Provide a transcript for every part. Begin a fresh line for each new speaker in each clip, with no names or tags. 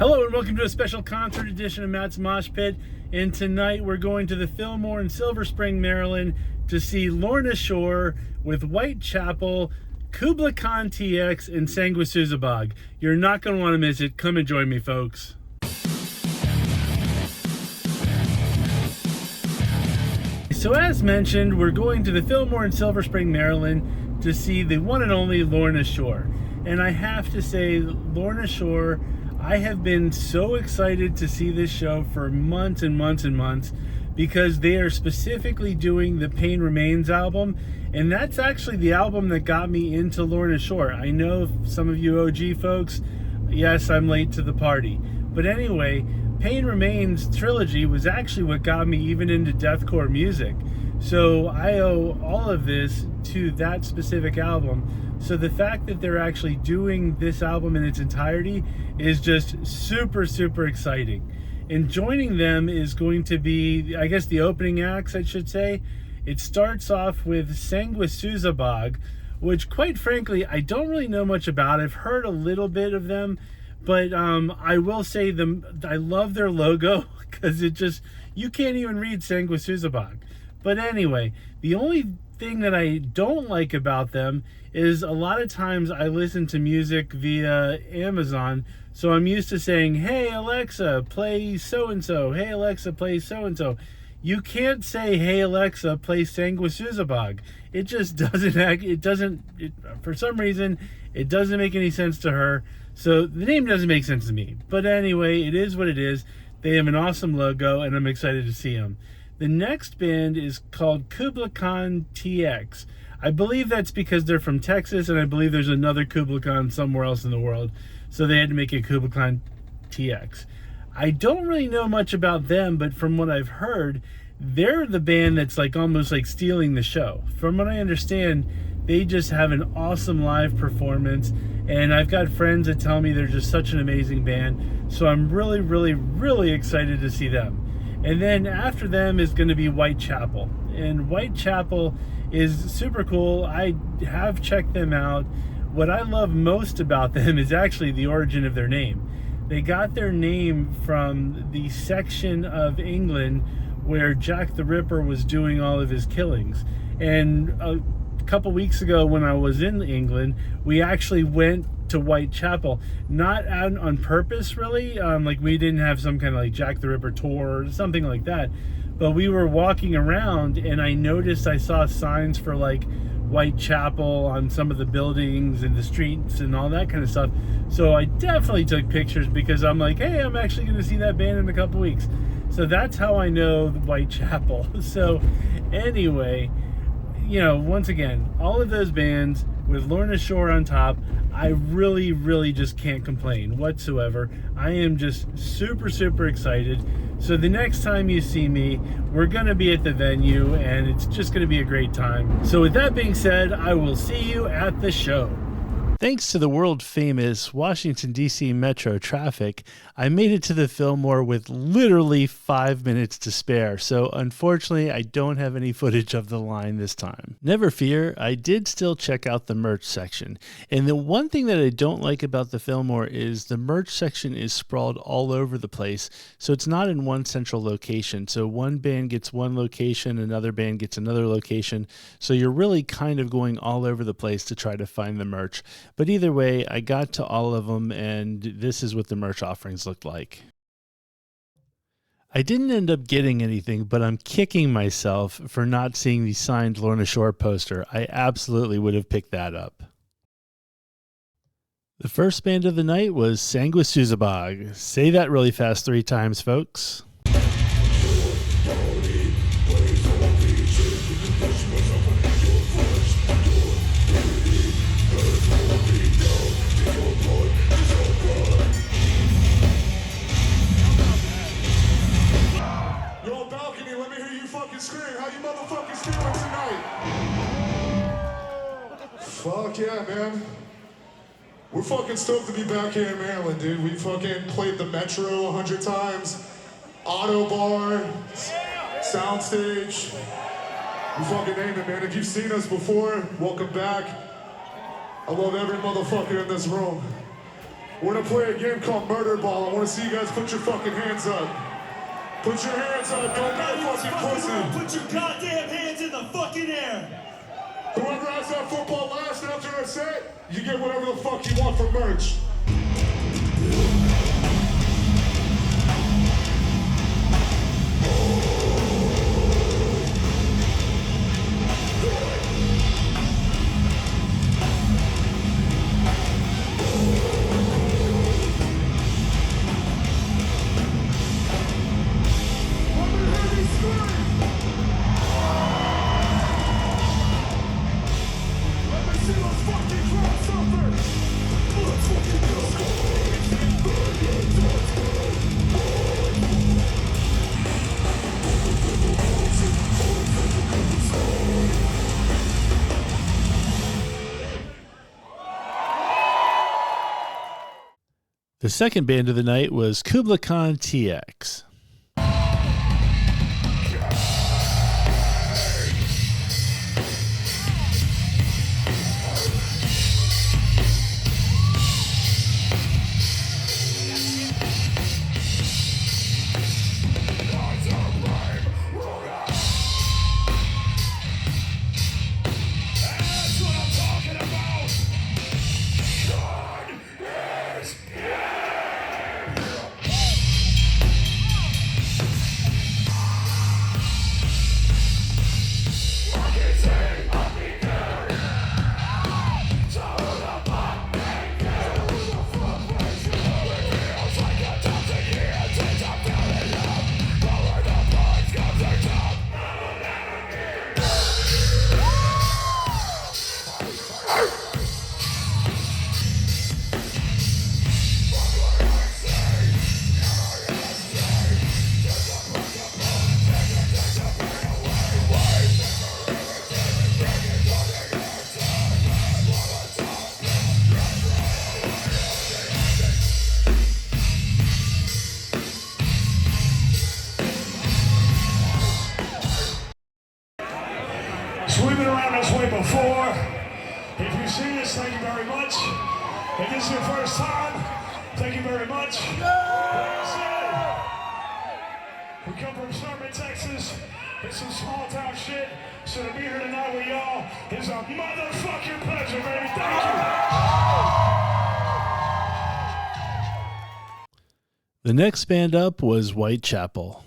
Hello and welcome to a special concert edition of Matt's Mosh Pit. And tonight we're going to the Fillmore in Silver Spring, Maryland to see Lorna Shore with Whitechapel, Kublai TX, and Sanguisugabogg. You're not going to want to miss it. Come and join me, folks. So as mentioned, we're going to the Fillmore in Silver Spring, Maryland to see the one and only Lorna Shore. And I have to say, Lorna Shore, I have been so excited to see this show for months and months and months because they are specifically doing the Pain Remains album, and that's actually the album that got me into Lorna Shore. I know some of you OG folks, yes, I'm late to the party. But anyway, Pain Remains trilogy was actually what got me even into deathcore music. So I owe all of this to that specific album. So the fact that they're actually doing this album in its entirety is just super, super exciting. And joining them is going to be, I guess, the opening acts, I should say. It starts off with Sanguisugabogg, which quite frankly, I don't really know much about. I've heard a little bit of them, but I will say I love their logo because it just, you can't even read Sanguisugabogg. But anyway, the only thing that I don't like about them is a lot of times I listen to music via Amazon, so I'm used to saying, hey Alexa, play so-and-so, hey Alexa, play so-and-so. You can't say, hey Alexa, play Sanguisugabogg. It just doesn't for some reason, it doesn't make any sense to her, so the name doesn't make sense to me. But anyway, it is what it is. They have an awesome logo, and I'm excited to see them. The next band is called Kublai TX. I believe that's because they're from Texas, and I believe there's another Kublai Khan somewhere else in the world, so they had to make it Kublai TX. I don't really know much about them, but from what I've heard, they're the band that's like almost like stealing the show. From what I understand, they just have an awesome live performance, and I've got friends that tell me they're just such an amazing band, so I'm really, really, really excited to see them. And then after them is going to be Whitechapel. And Whitechapel is super cool. I have checked them out. What I love most about them is actually the origin of their name. They got their name from the section of England where Jack the Ripper was doing all of his killings. And a couple weeks ago when I was in England, we actually went to Whitechapel, not out on purpose really, like we didn't have some kind of like Jack the Ripper tour or something like that, but we were walking around and I noticed I saw signs for like Whitechapel on some of the buildings and the streets and all that kind of stuff. So I definitely took pictures because I'm like, hey, I'm actually going to see that band in a couple weeks. So that's how I know Whitechapel. So anyway, you know, once again, all of those bands with Lorna Shore on top, I really, really just can't complain whatsoever. I am just super, super excited. So the next time you see me, we're going to be at the venue, and it's just going to be a great time. So with that being said, I will see you at the show. Thanks to the world-famous Washington, D.C. metro traffic, I made it to the Fillmore with literally 5 minutes to spare, so unfortunately I don't have any footage of the line this time. Never fear, I did still check out the merch section, and the one thing that I don't like about the Fillmore is the merch section is sprawled all over the place, so it's not in one central location. So one band gets one location, another band gets another location, so you're really kind of going all over the place to try to find the merch. But either way, I got to all of them, and this is what the merch offerings looked like. I didn't end up getting anything, but I'm kicking myself for not seeing the signed Lorna Shore poster. I absolutely would have picked that up. The first band of the night was Sanguisugabogg. Say that really fast 3 times, folks.
Fuck yeah, man. We're fucking stoked to be back here in Maryland, dude. We fucking played the Metro 100 times, Auto Bar, Soundstage. We fucking name it, man. If you've seen us before, welcome back. I love every motherfucker in this room. We're gonna play a game called Murder Ball. I wanna see you guys put your fucking hands up. Put your hands up, don't be a fucking pussy.
Put your goddamn hands in the fucking air.
Whoever has that football last after I set, you get whatever the fuck you want for merch.
The second band of the night was Kublai TX.
So we've been around this way before. If you've seen this, thank you very much. If this is your first time, thank you very much. We come from Sherman, Texas. It's some small town shit. So to be here tonight with y'all is a motherfucking pleasure, baby. Thank you.
The next band up was Whitechapel.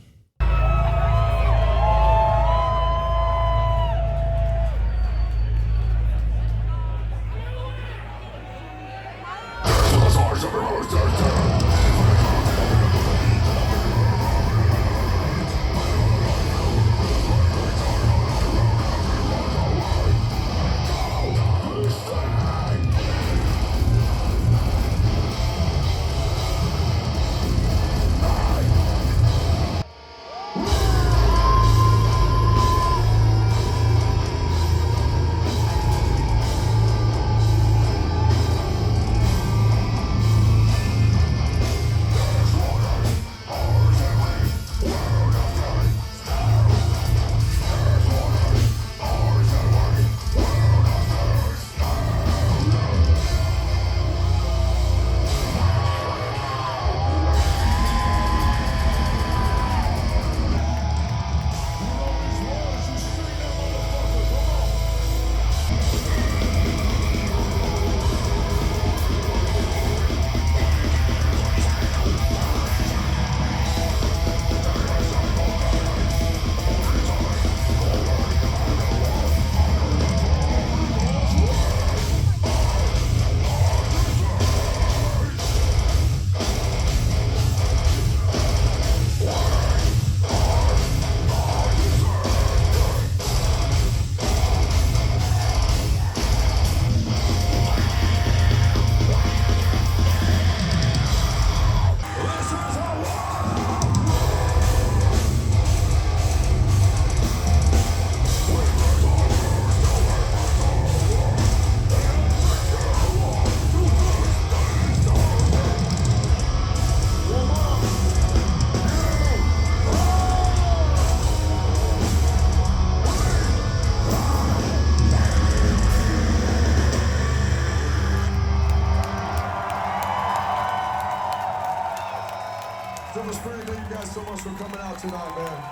Silver Spring, thank you guys so much for coming out tonight, man.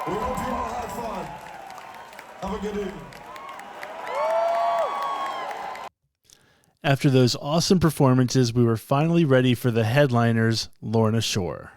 We hope you all had fun. Have a good evening.
After those awesome performances, we were finally ready for the headliners, Lorna Shore.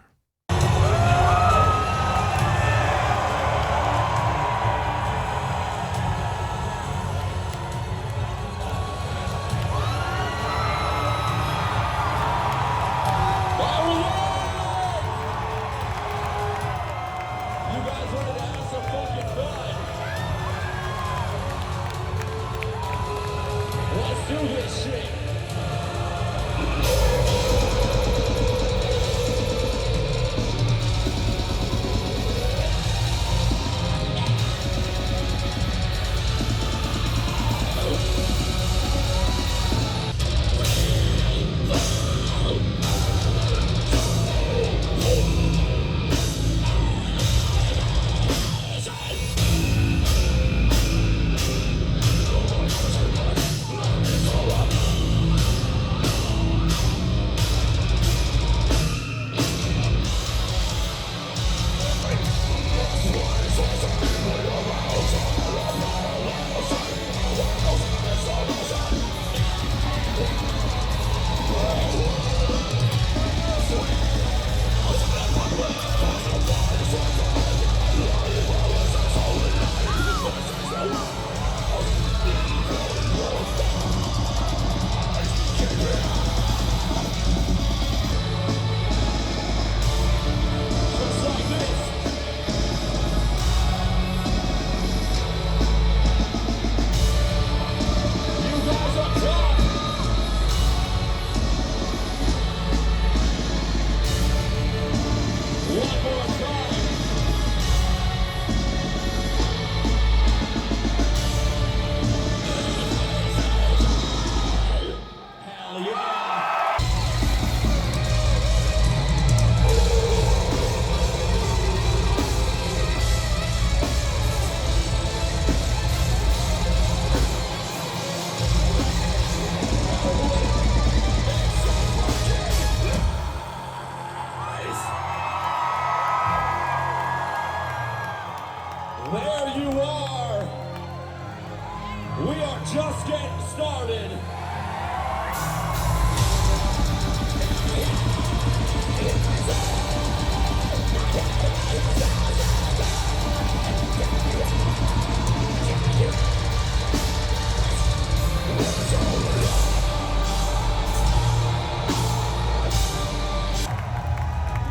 Just getting started.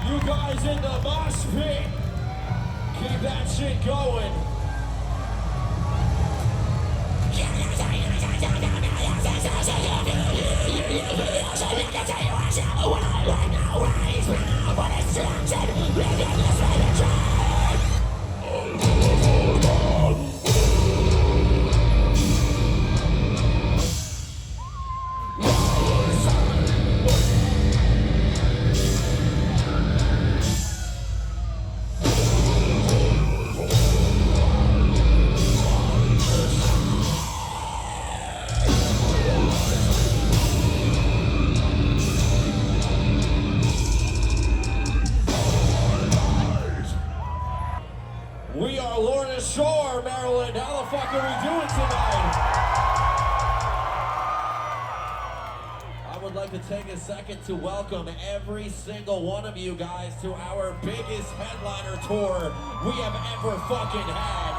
You guys in the mosh pit, keep that shit going. We are Lorna Shore, Maryland. How the fuck are we doing tonight? I would like to take a second to welcome every single one of you guys to our biggest headliner tour we have ever fucking had.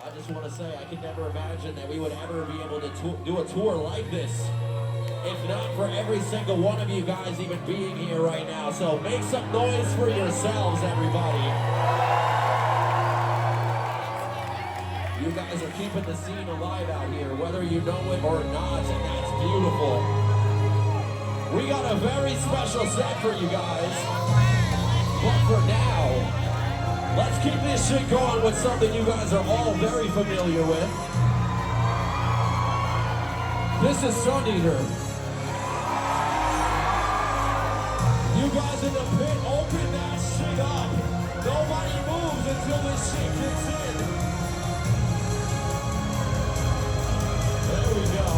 I just want to say I could never imagine that we would ever be able to do a tour like this. If not for every single one of you guys even being here right now. So make some noise for yourselves, everybody. You guys are keeping the scene alive out here, whether you know it or not, and that's beautiful. We got a very special set for you guys. But for now, let's keep this shit going with something you guys are all very familiar with. This is Sun Eater. You guys in the pit, open that shit up. Nobody moves until this shit kicks in. There we go.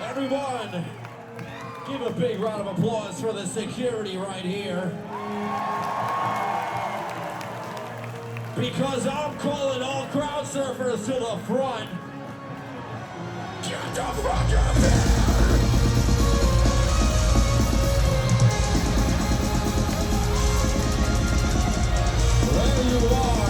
Everyone, give a big round of applause for the security right here. Because I'm calling all crowd surfers to the front. Get the fuck up here! There you are.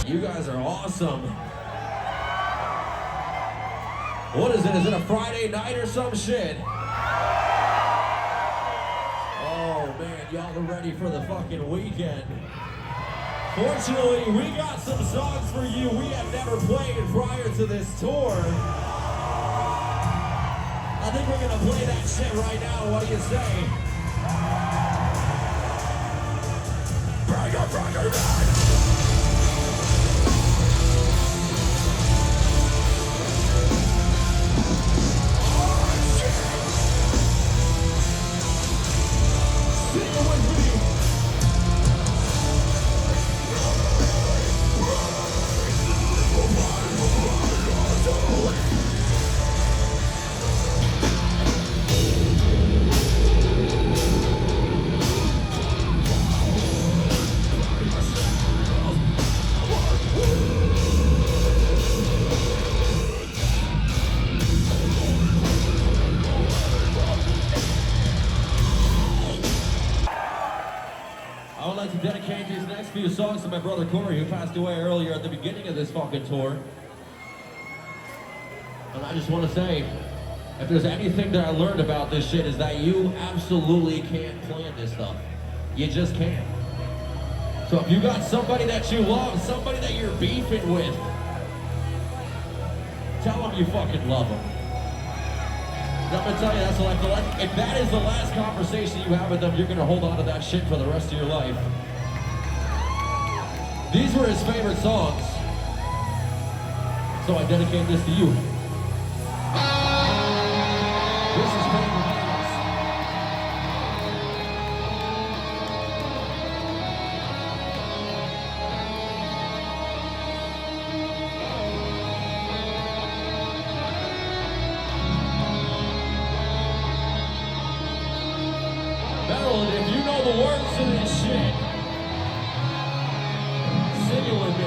You guys are awesome. What is it? Is it a Friday night or some shit? Oh man, y'all are ready for the fucking weekend. Fortunately, we got some songs for you we have never played prior to this tour. I think we're gonna play that shit right now. What do you say? Bring it, bring it back! I would like to dedicate these next few songs to my brother Corey, who passed away earlier at the beginning of this fucking tour. And I just want to say, if there's anything that I learned about this shit, is that you absolutely can't plan this stuff. You just can't. So if you got somebody that you love, somebody that you're beefing with, tell them you fucking love them. I'm gonna tell you, that's like if that is the last conversation you have with them, you're gonna hold on to that shit for the rest of your life. These were his favorite songs, so I dedicate this to you. This is Paper Hands. Maryland, if you know the words to this shit, sing it with me.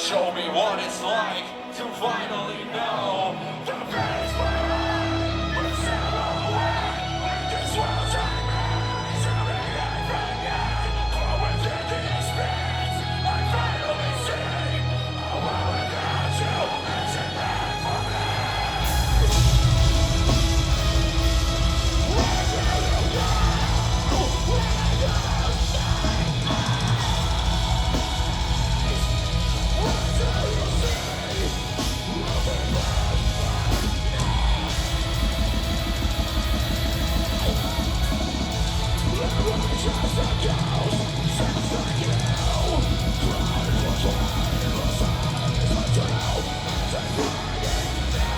Show me what it's like to finally know the pain's behind the silhouette. This will take me something from you. For within the expanse, I finally see a world without you. It's in there for me. Where do you go? Where do you stay? What do you see? Nothing but just a ghost, just like you. Crying for time, the sun is a drill. Take fighting down.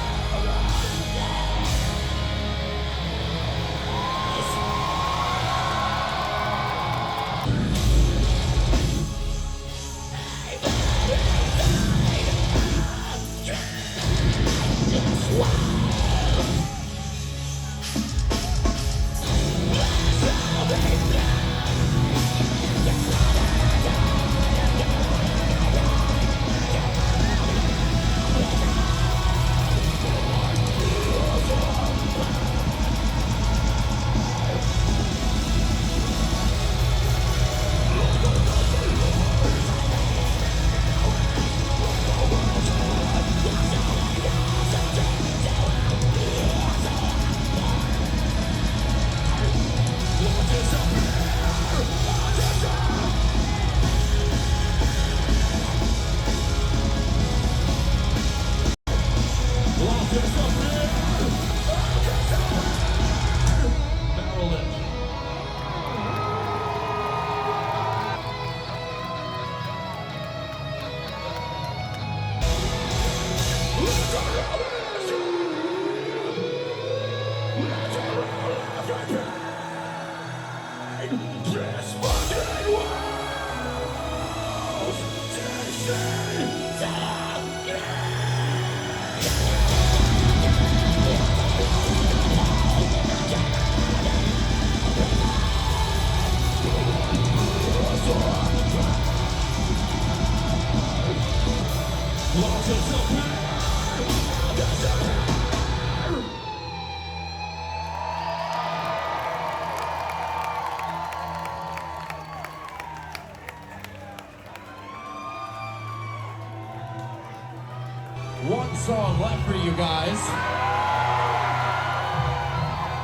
One song left for you guys.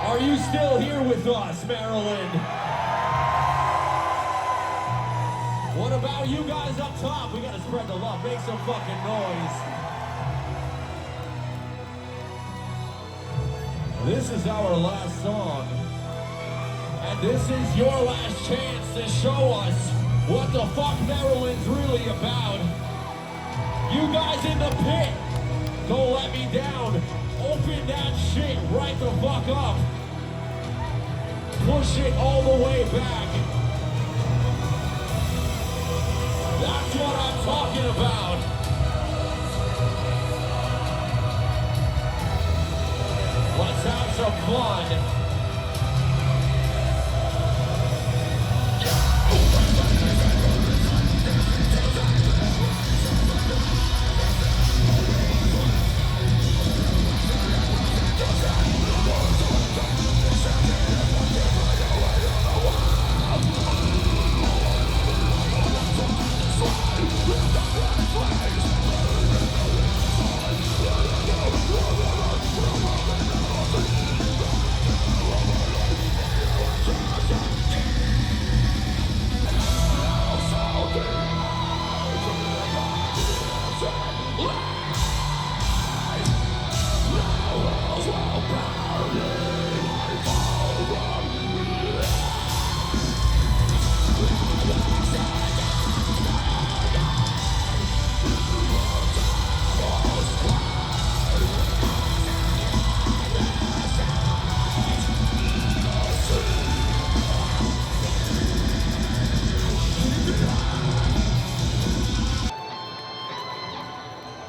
Are you still here with us, Maryland? What about you guys up top? We gotta spread the love, make some fucking noise. This is our last song. And this is your last chance to show us what the fuck Maryland's really about. You guys in the pit, don't let me down. Open that shit right the fuck up. Push it all the way back. That's what I'm talking about. Let's have some fun.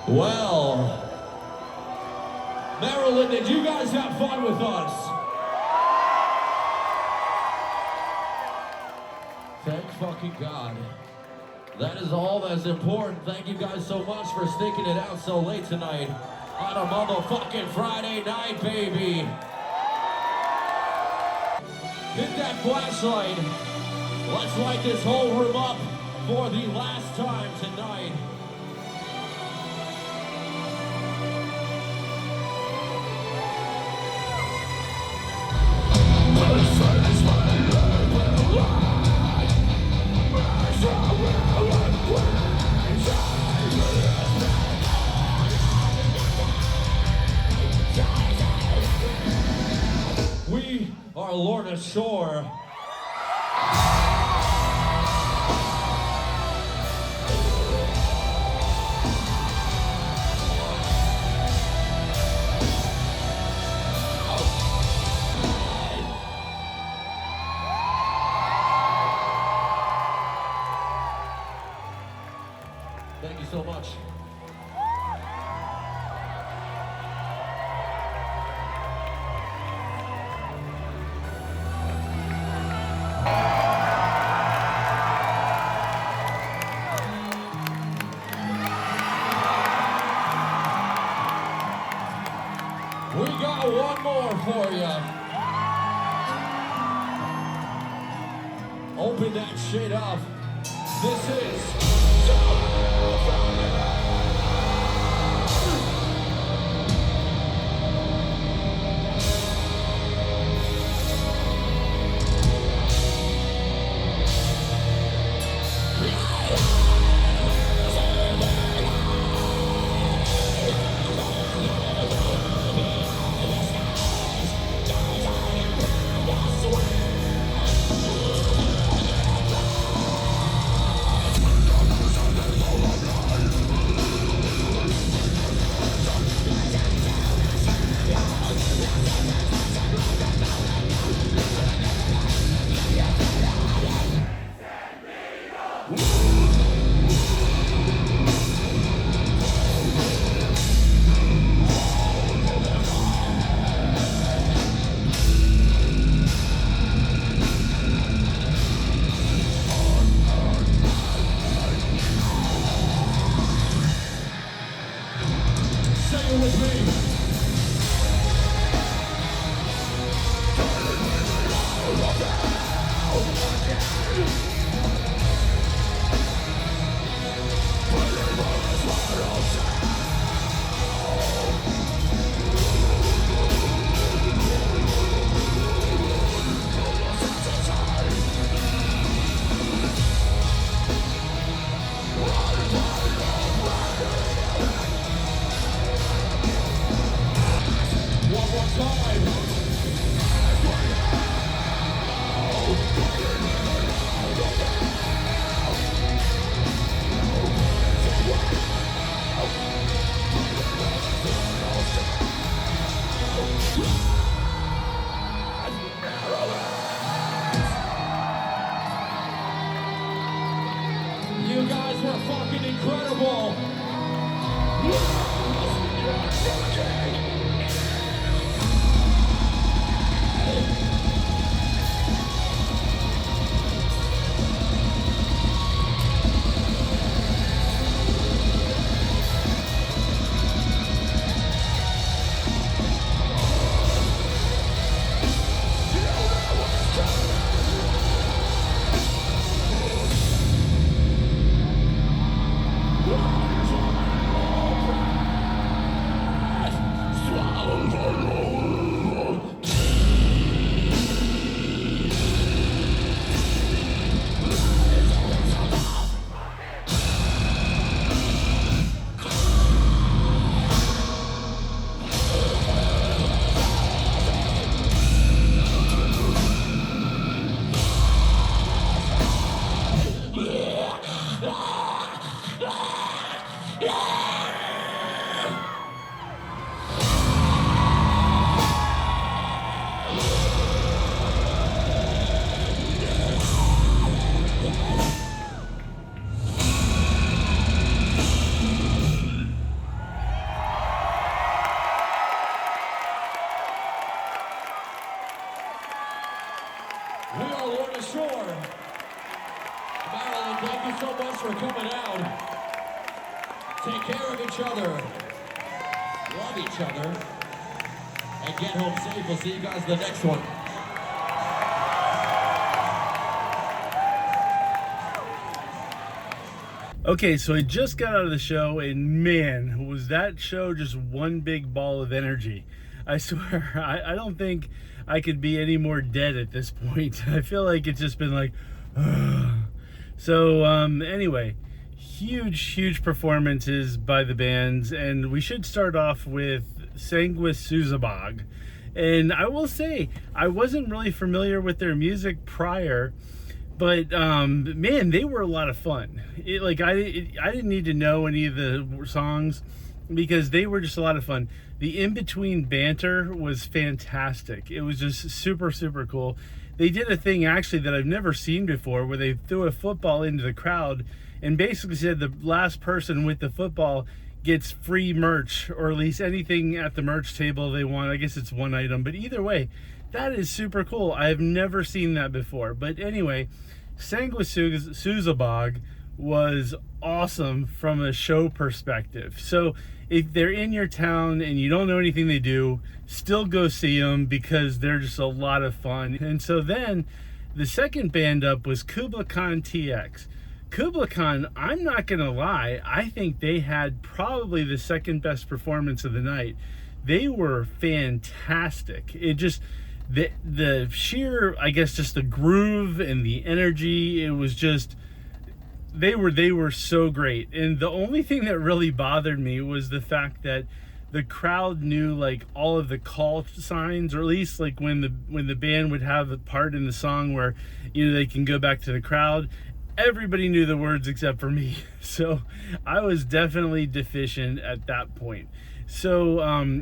Well, Maryland, did you guys have fun with us? Thank fucking God. That is all that's important. Thank you guys so much for sticking it out so late tonight on a motherfucking Friday night, baby. Hit that flashlight. Let's light this whole room up for the last time tonight. We are Lorna Shore. Thank you so much. We got one more for you. Open that shit up. This is you guys were fucking incredible. Marilyn, thank you so much for coming out. Take care of each other. Love each other. And get home safe. We'll see you guys in the next one.
Okay, so I just got out of the show, and man, was that show just one big ball of energy. I swear, I don't think I could be any more dead at this point. I feel like it's just been like, ugh. So anyway, huge performances by the bands, and we should start off with Sanguisugabogg. And I will say, I wasn't really familiar with their music prior, but man, they were a lot of fun. I didn't need to know any of the songs because they were just a lot of fun. The in-between banter was fantastic. It was just super cool. They did a thing actually that I've never seen before where they threw a football into the crowd and basically said the last person with the football gets free merch, or at least anything at the merch table they want. I guess it's one item, but either way, that is super cool. I have never seen that before. But anyway, Sanguisugabogg was awesome from a show perspective. So if they're in your town and you don't know anything they do, still go see them because they're just a lot of fun. And so then the second band up was Kublai TX. Kublai, I'm not gonna lie, I think they had probably the second best performance of the night. They were fantastic. It just, the sheer, I guess, just the groove and the energy, it was just, they were so great. And the only thing that really bothered me was the fact that the crowd knew like all of the call signs, or at least like when the band would have a part in the song where, you know, they can go back to the crowd. Everybody knew the words except for me. So I was definitely deficient at that point. So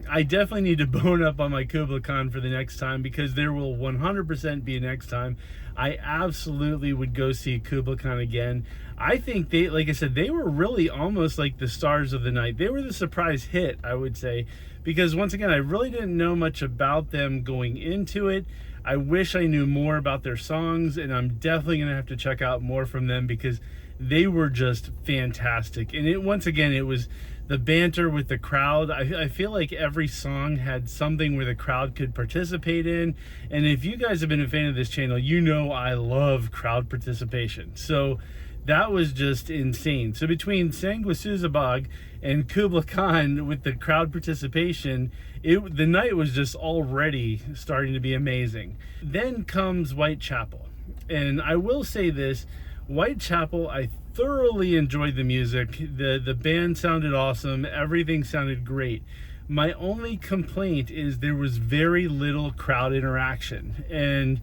I definitely need to bone up on my Kublai for the next time, because there will 100% be a next time. I absolutely would go see Kublai again. I think they, like I said, they were really almost like the stars of the night. They were the surprise hit, I would say, because once again, I really didn't know much about them going into it. I wish I knew more about their songs, and I'm definitely going to have to check out more from them because they were just fantastic. And once again, it was the banter with the crowd. I feel like every song had something where the crowd could participate in. And if you guys have been a fan of this channel, you know I love crowd participation. So that was just insane. So between Sanguisugabogg and Kublai with the crowd participation, the night was just already starting to be amazing. Then comes Whitechapel. And I will say this, Whitechapel, I thoroughly enjoyed the music. The band sounded awesome. Everything sounded great. My only complaint is there was very little crowd interaction. And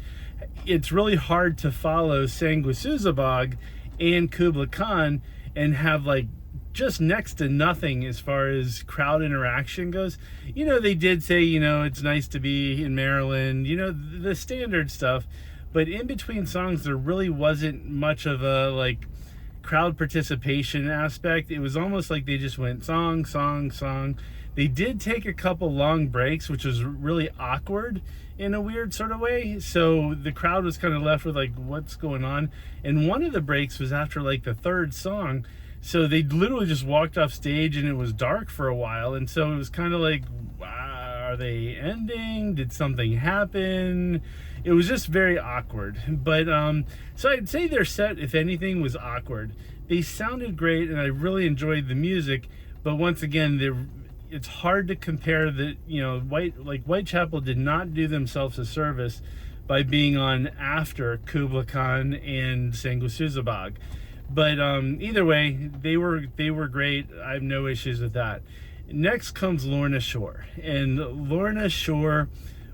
it's really hard to follow Sanguisugabogg and Kublai and have like just next to nothing as far as crowd interaction goes. You know, they did say, you know, it's nice to be in Maryland, you know, the standard stuff. But in between songs, there really wasn't much of a like crowd participation aspect. It was almost like they just went song. They did take a couple long breaks, which was really awkward in a weird sort of way. So the crowd was kind of left with like, what's going on? And one of the breaks was after like the third song. So they literally just walked off stage and it was dark for a while. And so it was kind of like, wow, are they ending? Did something happen? It was just very awkward. But so I'd say their set, if anything, was awkward. They sounded great and I really enjoyed the music. But once again, it's hard to compare the, you know, Whitechapel did not do themselves a service by being on after Kublai and Sanguisugabogg. But either way, they were great. I have no issues with that. Next comes Lorna Shore, and Lorna Shore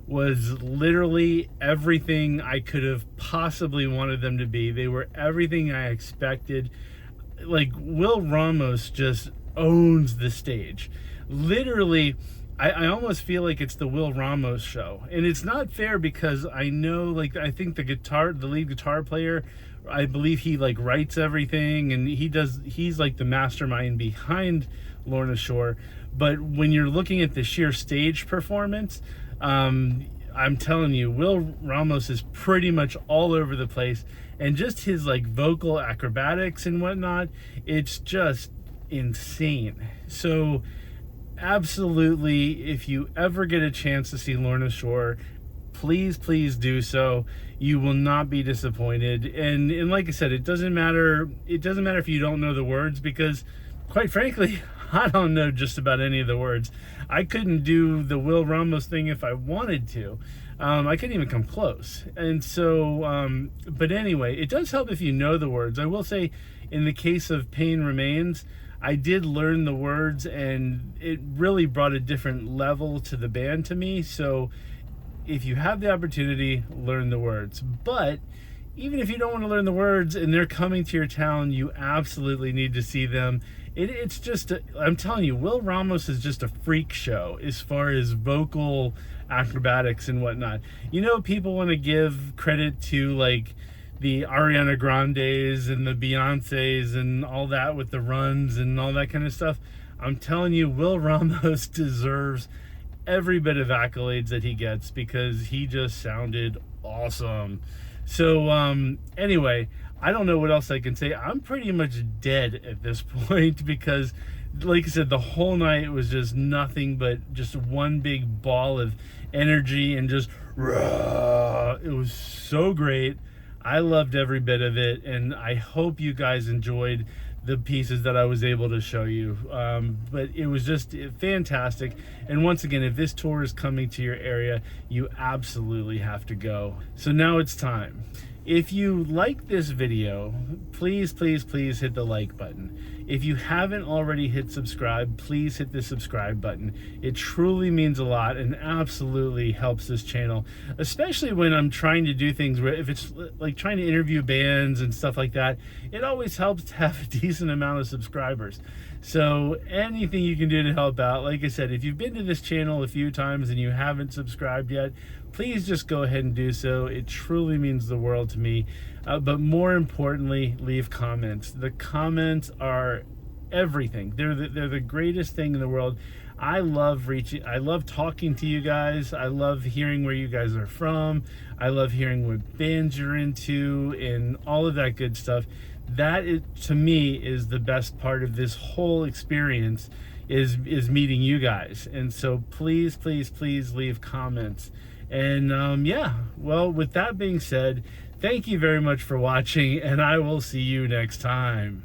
was literally everything I could have possibly wanted them to be. They were everything I expected. Like, Will Ramos just owns the stage. Literally, I almost feel like it's the Will Ramos show. And it's not fair because I know, like, I think the lead guitar player, I believe he like writes everything and he's like the mastermind behind Lorna Shore. But when you're looking at the sheer stage performance, I'm telling you, Will Ramos is pretty much all over the place, and just his like vocal acrobatics and whatnot, it's just insane. So absolutely, if you ever get a chance to see Lorna Shore, please do so. You will not be disappointed. And like I said, it doesn't matter if you don't know the words, because quite frankly, I don't know just about any of the words. I couldn't do the Will Ramos thing if I wanted to. I couldn't even come close. And so, but anyway, it does help if you know the words. I will say, in the case of Pain Remains, I did learn the words, and it really brought a different level to the band to me. So if you have the opportunity, learn the words. But even if you don't want to learn the words and they're coming to your town, you absolutely need to see them. It's just, I'm telling you, Will Ramos is just a freak show as far as vocal acrobatics and whatnot. You know, people want to give credit to like the Ariana Grandes and the Beyoncés and all that with the runs and all that kind of stuff. I'm telling you, Will Ramos deserves every bit of accolades that he gets, because he just sounded awesome. So anyway, I don't know what else I can say. I'm pretty much dead at this point, because like I said, the whole night was just nothing but just one big ball of energy and just rah. It was so great. I loved every bit of it, and I hope you guys enjoyed the pieces that I was able to show you. But it was just fantastic. And once again, if this tour is coming to your area, you absolutely have to go. So now it's time. If you like this video, please hit the like button. If you haven't already hit subscribe, please hit the subscribe button. It truly means a lot and absolutely helps this channel, especially when I'm trying to do things where, if it's like trying to interview bands and stuff like that, it always helps to have a decent amount of subscribers. So anything you can do to help out, like I said, if you've been to this channel a few times and you haven't subscribed yet, please just go ahead and do so. It truly means the world to me. But more importantly, leave comments. The comments are everything. They're the greatest thing in the world. I love talking to you guys. I love hearing where you guys are from. I love hearing what bands you're into and all of that good stuff. That is, to me, is the best part of this whole experience, is meeting you guys. And so please leave comments. And yeah, well, with that being said, thank you very much for watching, and I will see you next time.